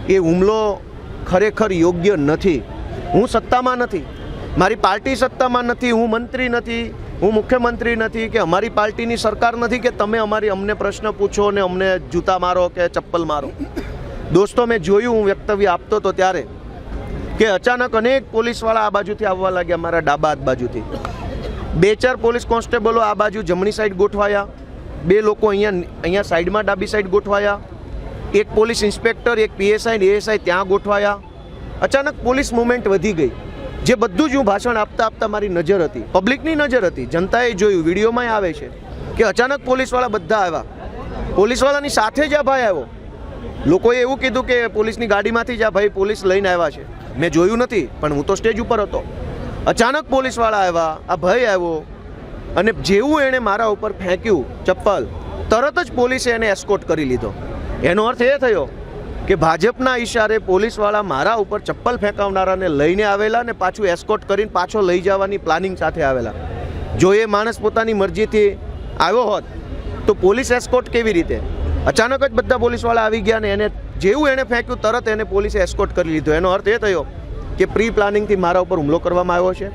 એ હુમલો ખરેખર યોગ્ય નથી. હું સત્તામાં નથી, મારી પાર્ટી સત્તામાં નથી, હું મંત્રી નથી, હું મુખ્યમંત્રી નથી, કે અમારી પાર્ટીની સરકાર નથી કે તમે અમને પ્રશ્ન પૂછો ને અમને જૂતા મારો કે ચપ્પલ મારો. દોસ્તો, મેં જોયું, હું વક્તવ્ય આપતો હતો ત્યારે કે અચાનક અનેક પોલીસવાળા આ બાજુથી આવવા લાગ્યા, મારા ડાબા હાથ બાજુથી. 2-4 પોલીસ કોન્સ્ટેબલો આ બાજુ જમણી સાઈડ ગોઠવાયા, 2 લોકો અહીંયા સાઈડમાં ડાબી સાઈડ ગોઠવાયા, એક પોલીસ ઇન્સ્પેક્ટર, એક PSI ને ASI ત્યાં ગોઠવાયા. અચાનક પોલીસ મુવમેન્ટ વધી ગઈ. જે બધું જ હું ભાષણ આપતા આપતા મારી નજર હતી, પબ્લિકની નજર હતી, જનતાએ જોયું, વિડીયોમાં આવે છે કે અચાનક પોલીસવાળા બધા આવ્યા. પોલીસવાળાની સાથે જ આ ભાઈ આવ્યો. લોકોએ એવું કીધું કે પોલીસની ગાડીમાંથી જ આ ભાઈ પોલીસ લઈને આવ્યા છે. મેં જોયું નથી, પણ હું તો સ્ટેજ ઉપર હતો. અચાનક પોલીસવાળા આવ્યા, આ ભાઈ આવ્યો અને જેવું એણે મારા ઉપર ફેંક્યું ચપ્પલ, તરત જ પોલીસે એને એસ્કોર્ટ કરી લીધો. એનો અર્થ એ થયો કે ભાજપના ઈશારે પોલીસવાળા મારા ઉપર ચપ્પલ ફેંકાવનારાને લઈને આવેલા ને પાછું એસ્કોર્ટ કરીને પાછો લઈ જવાની પ્લાનિંગ સાથે આવેલા. જો એ માણસ પોતાની મરજીથી આવ્યો હોત તો પોલીસ એસ્કોર્ટ કેવી રીતે? અચાનક જ બધા પોલીસવાળા આવી ગયા ને એને જેવું એણે ફેંક્યું તરત એને પોલીસે એસ્કોર્ટ કરી લીધો. એનો અર્થ એ થયો કે પ્રી પ્લાનિંગથી મારા ઉપર હુમલો કરવામાં આવ્યો છે.